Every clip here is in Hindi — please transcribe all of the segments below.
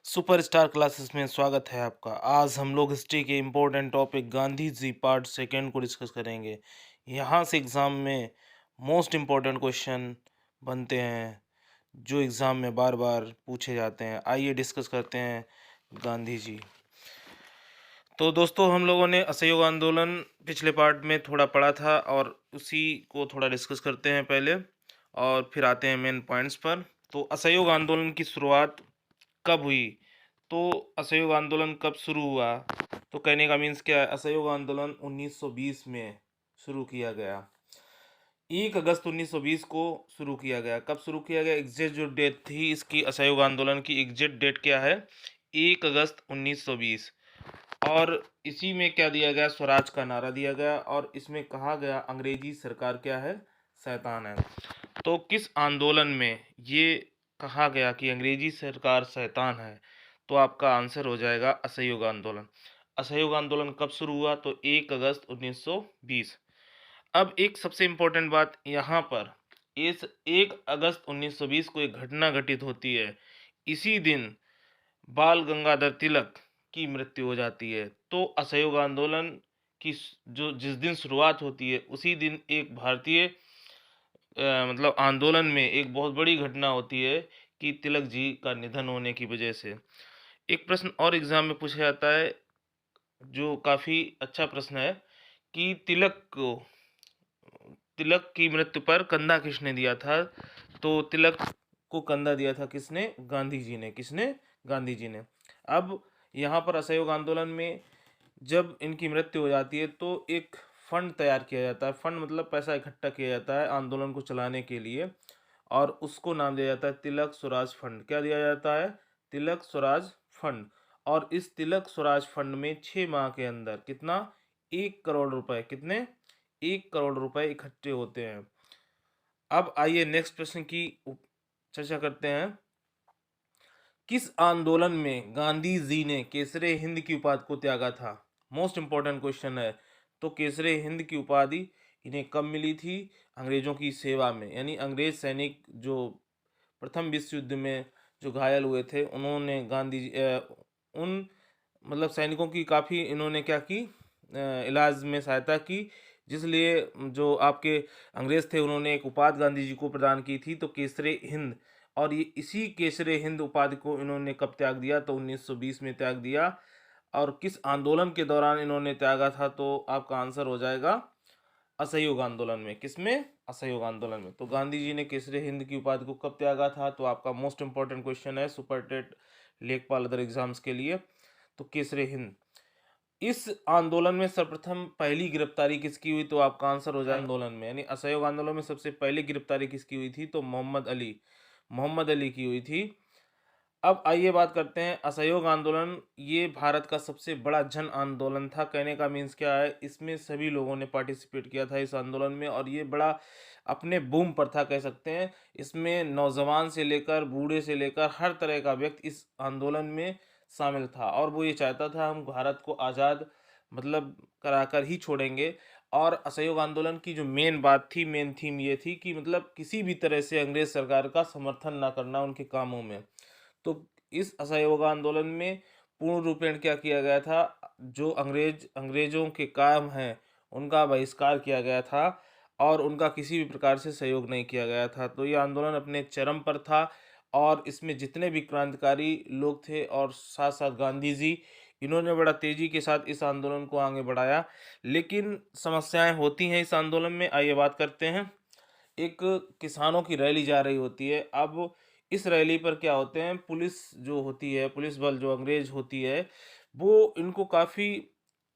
सुपरस्टार क्लासेस में स्वागत है आपका। आज हम लोग हिस्ट्री के important topic Gandhi ji part second को डिस्कस करेंगे। यहाँ से एग्ज़ाम में मोस्ट इम्पोर्टेंट क्वेश्चन बनते हैं जो एग्ज़ाम में बार बार पूछे जाते हैं। आइए डिस्कस करते हैं गांधी जी। तो दोस्तों, हम लोगों ने असहयोग आंदोलन पिछले पार्ट में थोड़ा पढ़ा था और उसी को थोड़ा डिस्कस करते हैं पहले, और फिर आते हैं मेन पॉइंट्स पर। तो असहयोग आंदोलन की शुरुआत कब हुई? तो असहयोग आंदोलन कब शुरू हुआ? तो कहने का मीन्स क्या है, असहयोग आंदोलन 1920 में शुरू किया गया। 1 अगस्त 1920 को शुरू किया गया। कब शुरू किया गया? एग्जैक्ट जो डेट थी इसकी असहयोग आंदोलन की, एग्जैक्ट डेट क्या है? 1 अगस्त 1920। और इसी में क्या दिया गया? स्वराज का नारा दिया गया और इसमें कहा गया अंग्रेजी सरकार क्या है? शैतान है। तो किस आंदोलन में ये कहा गया कि अंग्रेजी सरकार शैतान है? तो आपका आंसर हो जाएगा असहयोग आंदोलन। असहयोग आंदोलन कब शुरू हुआ? तो 1 अगस्त 1920। अब एक सबसे इम्पोर्टेंट बात यहाँ पर, इस 1 अगस्त 1920 को एक घटना घटित होती है। इसी दिन बाल गंगाधर तिलक की मृत्यु हो जाती है। तो असहयोग आंदोलन की जो जिस दिन शुरुआत होती है उसी दिन एक भारतीय मतलब आंदोलन में एक बहुत बड़ी घटना होती है कि तिलक जी का निधन होने की वजह से। एक प्रश्न और एग्जाम में पूछा जाता है जो काफ़ी अच्छा प्रश्न है कि तिलक की मृत्यु पर कंधा किसने दिया था? तो तिलक को कंधा दिया था किसने? गांधी जी ने। किसने? गांधी जी ने। अब यहाँ पर असहयोग आंदोलन में जब इनकी मृत्यु हो जाती है तो एक फंड तैयार किया जाता है। फंड मतलब पैसा इकट्ठा किया जाता है आंदोलन को चलाने के लिए, और उसको नाम दिया जाता है तिलक स्वराज फंड। क्या दिया जाता है? तिलक स्वराज फंड। और इस तिलक स्वराज फंड में 6 माह के अंदर कितना? 1 करोड़ रुपए। कितने? 1 करोड़ रुपए इकट्ठे होते हैं। अब आइए नेक्स्ट प्रश्न की चर्चा करते हैं। किस आंदोलन में गांधी जी ने केसरे हिंद की उपाधि को त्यागा था? मोस्ट इंपॉर्टेंट क्वेश्चन है। तो केसरे हिंद की उपाधि इन्हें कब मिली थी? अंग्रेजों की सेवा में, यानी अंग्रेज सैनिक जो प्रथम विश्व युद्ध में जो घायल हुए थे, उन्होंने गांधी उन मतलब सैनिकों की काफ़ी इन्होंने क्या की? इलाज में सहायता की, जिसलिए जो आपके अंग्रेज थे उन्होंने एक उपाधि गांधी जी को प्रदान की थी, तो केसरे हिंद। और ये इसी केसरे हिंद उपाधि को इन्होंने कब त्याग दिया? तो 1920 में त्याग दिया। और किस आंदोलन के दौरान इन्होंने त्यागा था? तो आपका आंसर हो जाएगा असहयोग आंदोलन में। किसमें? असहयोग आंदोलन में। तो गांधी जी ने केसरी हिंद की उपाधि को कब त्यागा था? तो आपका मोस्ट इंपॉर्टेंट क्वेश्चन है सुपर टेट, लेखपाल, अदर एग्जाम्स के लिए। तो केसरी हिंद। इस आंदोलन में सर्वप्रथम पहली गिरफ्तारी किसकी हुई? तो आपका आंसर हो जाएगा आंदोलन में, यानी असहयोग आंदोलन में सबसे पहली गिरफ्तारी किसकी हुई थी? तो मोहम्मद अली की हुई थी। अब आइए बात करते हैं असहयोग आंदोलन। ये भारत का सबसे बड़ा जन आंदोलन था। कहने का मीन्स क्या है, इसमें सभी लोगों ने पार्टिसिपेट किया था इस आंदोलन में, और ये बड़ा अपने बूम पर था कह सकते हैं। इसमें नौजवान से लेकर बूढ़े से लेकर हर तरह का व्यक्ति इस आंदोलन में शामिल था, और वो ये चाहता था हम भारत को आज़ाद मतलब कराकर ही छोड़ेंगे। और असहयोग आंदोलन की जो मेन बात थी, मेन थीम ये थी कि मतलब किसी भी तरह से अंग्रेज सरकार का समर्थन ना करना उनके कामों में। तो इस असहयोग आंदोलन में पूर्ण रूपेण क्या किया गया था? जो अंग्रेजों के काम हैं उनका बहिष्कार किया गया था, और उनका किसी भी प्रकार से सहयोग नहीं किया गया था। तो ये आंदोलन अपने चरम पर था, और इसमें जितने भी क्रांतिकारी लोग थे और साथ साथ गांधी जी, इन्होंने बड़ा तेजी के साथ इस आंदोलन को आगे बढ़ाया। लेकिन समस्याएं होती हैं इस आंदोलन में। आइए बात करते हैं। एक किसानों की रैली जा रही होती है। अब इस रैली पर क्या होते हैं, पुलिस जो होती है, पुलिस बल जो अंग्रेज होती है, वो इनको काफ़ी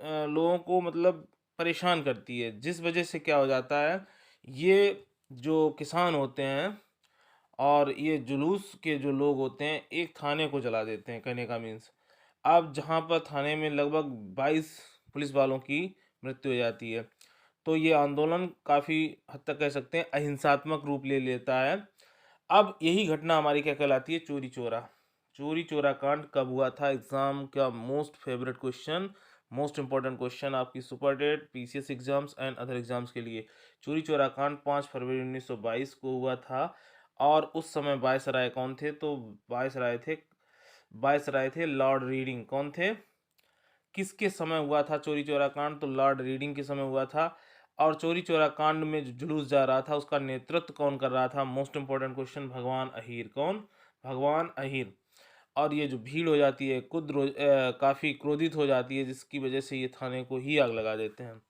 लोगों को मतलब परेशान करती है, जिस वजह से क्या हो जाता है, ये जो किसान होते हैं और ये जुलूस के जो लोग होते हैं एक थाने को जला देते हैं। कहने का मीन्स, अब जहाँ पर थाने में लगभग 22 पुलिस वालों की मृत्यु हो जाती है। तो ये आंदोलन काफ़ी हद तक कह सकते हैं अहिंसात्मक रूप ले लेता है। अब यही घटना हमारी क्या कहलाती है? चोरी चोरा। चोरी चोरा कांड कब हुआ था? एग्जाम का most favourite question, most important question आपकी super date, PCS exams and other exams के लिए। चोरी चोरा कांड 5 फरवरी 1922 को हुआ था। और उस समय वायसराय कौन थे? तो वायसराय थे वायसराय थे लॉर्ड रीडिंग। कौन थे? किसके समय हुआ था चोरी चौरा कांड? तो लॉर्ड रीडिंग के समय हुआ था। और चोरी चौरा कांड में जो जुलूस जा रहा था उसका नेतृत्व कौन कर रहा था? मोस्ट इंपॉर्टेंट क्वेश्चन, भगवान अहीर। कौन? भगवान अहीर। और ये जो भीड़ हो जाती है काफ़ी क्रोधित हो जाती है, जिसकी वजह से ये थाने को ही आग लगा देते हैं।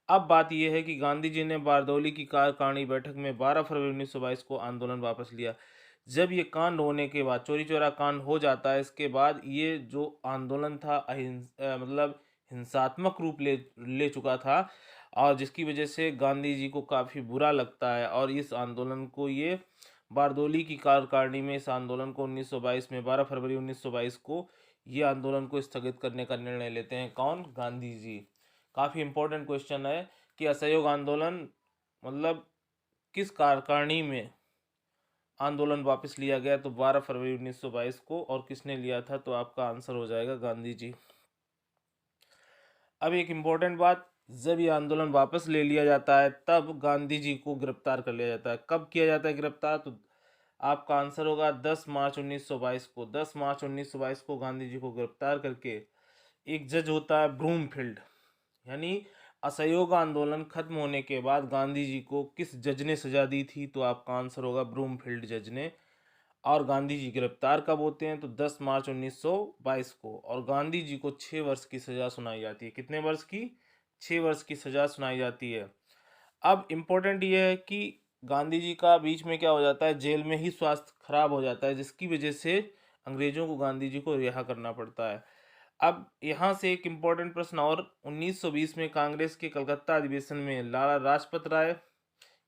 अब बात यह है कि गांधी जी ने बारदौली की कार्यकारिणी बैठक में 12 फरवरी 1922 को आंदोलन वापस लिया। जब ये कांड होने के बाद, चोरी चौरा कांड हो जाता है, इसके बाद ये जो आंदोलन था मतलब हिंसात्मक रूप ले ले चुका था, और जिसकी वजह से गांधी जी को काफ़ी बुरा लगता है। और इस आंदोलन को ये बारदौली की कार्यकारिणी में इस आंदोलन को 1922 में 12 फरवरी 1922 को ये आंदोलन को स्थगित करने का निर्णय लेते हैं। कौन? गांधी जी। काफ़ी इंपॉर्टेंट क्वेश्चन है कि असहयोग आंदोलन मतलब किस कार्यकारिणी में आंदोलन वापस लिया गया? तो 12 फरवरी 1922 को। और किसने लिया था? तो आपका आंसर हो जाएगा गांधी जी। अब एक इम्पोर्टेंट बात, जब ये आंदोलन वापस ले लिया जाता है तब गांधी जी को गिरफ्तार कर लिया जाता है। कब किया जाता है गिरफ्तार? तो आपका आंसर होगा 10 मार्च 1922 को। 10 मार्च 1922 को गांधी जी को गिरफ्तार करके एक जज होता है ब्रूमफील्ड, यानी असहयोग आंदोलन खत्म होने के बाद गांधी जी को किस जज ने सजा दी थी? तो आपका आंसर होगा ब्रूमफील्ड जज ने। और गांधी जी गिरफ्तार कब होते हैं? तो 10 मार्च 1922 को। और गांधी जी को 6 वर्ष की सजा सुनाई जाती है। कितने वर्ष की? 6 वर्ष की सजा सुनाई जाती है। अब इम्पोर्टेंट ये है कि गांधी जी का बीच में क्या हो जाता है, जेल में ही स्वास्थ्य खराब हो जाता है, जिसकी वजह से अंग्रेजों को गांधी जी को रिहा करना पड़ता है। अब यहाँ से एक इम्पोर्टेंट प्रश्न और, 1920 में कांग्रेस के कलकत्ता अधिवेशन में लाला लाजपत राय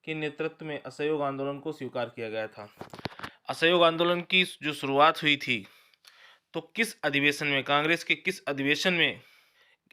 के नेतृत्व में असहयोग आंदोलन को स्वीकार किया गया था। असहयोग आंदोलन की जो शुरुआत हुई थी, तो किस अधिवेशन में, कांग्रेस के किस अधिवेशन में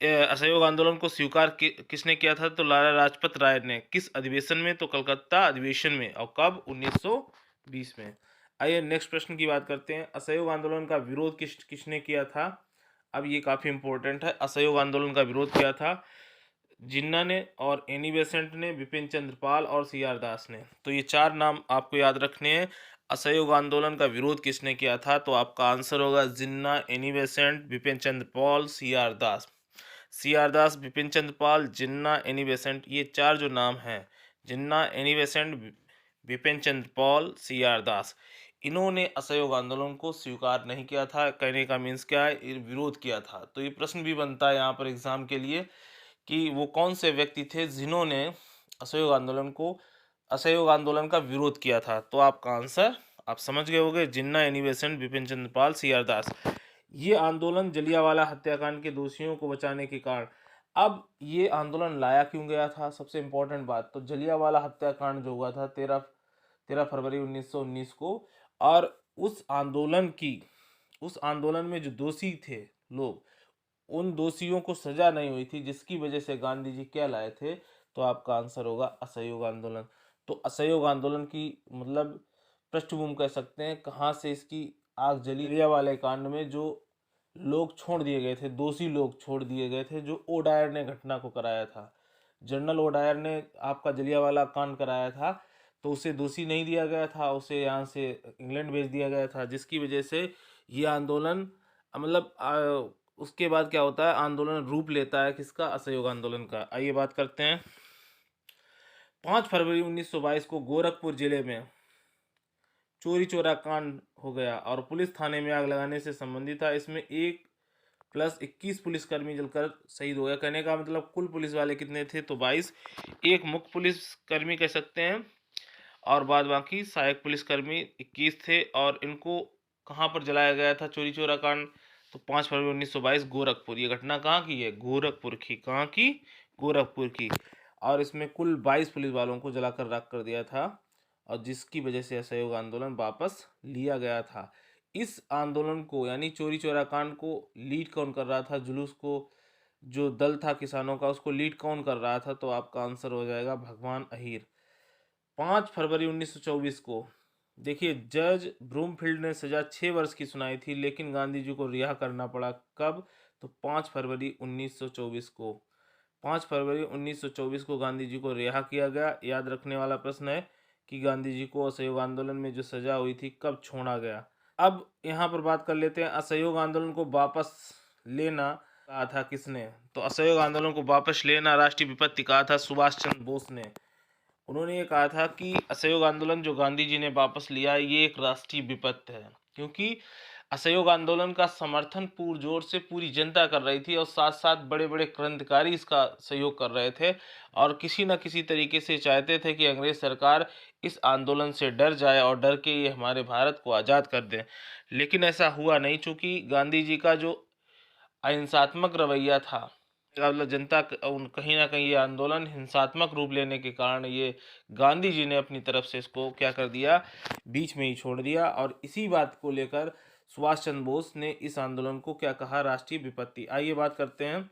असहयोग आंदोलन को स्वीकार किसने किया था? तो लाला लाजपत राय ने। किस अधिवेशन में? तो कलकत्ता अधिवेशन में। और कब? 1920 में। आइए नेक्स्ट प्रश्न की बात करते हैं। असहयोग आंदोलन का विरोध किसने किया था? अब ये काफ़ी इंपॉर्टेंट है। असहयोग आंदोलन का विरोध किया था जिन्ना ने, और एनी बेसेंट ने, बिपिन चंद्र पाल और सी आर दास ने। तो ये 4 नाम आपको याद रखने हैं। असहयोग आंदोलन का विरोध किसने किया था? तो आपका आंसर होगा जिन्ना, Annie Besant, Bipin Chandra Pal, C R दास। सी आर दास, बिपिन चंद्र पाल, जिन्ना, एनी बेसेंट, ये 4 जो नाम हैं, जिन्ना, Annie Besant, Bipin Chandra Pal, C R दास, इन्होंने असहयोग आंदोलन को स्वीकार नहीं किया था। कहने का मीन्स क्या है? विरोध किया था। तो ये प्रश्न भी बनता है यहाँ पर एग्जाम के लिए कि वो कौन से व्यक्ति थे जिन्होंने असहयोग आंदोलन असहयोग आंदोलन का विरोध किया था? तो आपका आंसर आप समझ गए होंगे, जिन्ना, Annie Besant, Bipin Chandra Pal, C R दास। ये आंदोलन जलियांवाला हत्याकांड के दोषियों को बचाने के कारण। अब ये आंदोलन लाया क्यों गया था? सबसे इम्पोर्टेंट बात, तो जलियांवाला हत्याकांड जो हुआ था 13 फरवरी 1919 को, और उस आंदोलन में जो दोषी थे लोग, उन दोषियों को सजा नहीं हुई थी, जिसकी वजह से गांधी जी क्या लाए थे? तो आपका आंसर होगा असहयोग आंदोलन। तो असहयोग आंदोलन की मतलब पृष्ठभूमि कह सकते हैं, कहाँ से इसकी आग जली? जलियांवाला कांड में जो लोग छोड़ दिए गए थे, दोषी लोग छोड़ दिए गए थे, जो ओडायर ने घटना को कराया था। जनरल ओडायर ने आपका जलियांवाला कांड कराया था, तो उसे दोषी नहीं दिया गया था, उसे यहाँ से इंग्लैंड भेज दिया गया था, जिसकी वजह से ये आंदोलन मतलब उसके बाद क्या होता है, आंदोलन रूप लेता है किसका? असहयोग आंदोलन का। आइए बात करते हैं। 5 फरवरी 1922 को गोरखपुर जिले में चोरी चोरा कांड हो गया और पुलिस थाने में आग लगाने से संबंधित था। इसमें 1+21 पुलिसकर्मी जलकर शहीद हो गया। कहने का मतलब कुल पुलिस वाले कितने थे? तो 22। एक मुख्य पुलिसकर्मी कह सकते हैं, और बाद बाकी सहायक पुलिसकर्मी 21 थे। और इनको कहाँ पर जलाया गया था चोरी चोरा कांड? तो 5 फरवरी 1922 गोरखपुर। ये घटना कहाँ की है? गोरखपुर की। कहाँ की? गोरखपुर की। और इसमें कुल 22 पुलिस वालों को जलाकर राख कर दिया था, और जिसकी वजह से असहयोग आंदोलन वापस लिया गया था। इस आंदोलन को यानी चोरी चोरा कांड को लीड कौन कर रहा था? जुलूस को, जो दल था किसानों का, उसको लीड कौन कर रहा था? तो आपका आंसर हो जाएगा भगवान अहीर। 5 फरवरी 1924 को देखिए, जज ब्रूमफील्ड ने सजा 6 वर्ष की सुनाई थी, लेकिन गांधी जी को रिहा करना पड़ा। कब? तो 5 फरवरी 1924 को। 5 फरवरी 1924 को गांधी जी को रिहा किया गया। याद रखने वाला प्रश्न है कि गांधी जी को असहयोग आंदोलन में जो सजा हुई थी कब छोड़ा गया? अब यहाँ पर बात कर लेते हैं असहयोग आंदोलन को वापस लेना कहा था किसने। तो असहयोग आंदोलन को वापस लेना राष्ट्रीय विपत्ति कहा था सुभाष चंद्र बोस ने। उन्होंने ये कहा था कि असहयोग आंदोलन जो गांधी जी ने वापस लिया ये एक राष्ट्रीय विपत्ति है, क्योंकि असहयोग आंदोलन का समर्थन पुरजोर से पूरी जनता कर रही थी और साथ साथ बड़े बड़े क्रांतिकारी इसका सहयोग कर रहे थे और किसी न किसी तरीके से चाहते थे कि अंग्रेज सरकार इस आंदोलन से डर जाए और डर के ये हमारे भारत को आज़ाद कर दें। लेकिन ऐसा हुआ नहीं, चूंकि गांधी जी का जो अहिंसात्मक रवैया था, मतलब जनता कहीं ना कहीं ये आंदोलन हिंसात्मक रूप लेने के कारण ये गांधी जी ने अपनी तरफ से इसको क्या कर दिया, बीच में ही छोड़ दिया। और इसी बात को लेकर सुभाष चंद्र बोस ने इस आंदोलन को क्या कहा, राष्ट्रीय विपत्ति। आइए बात करते हैं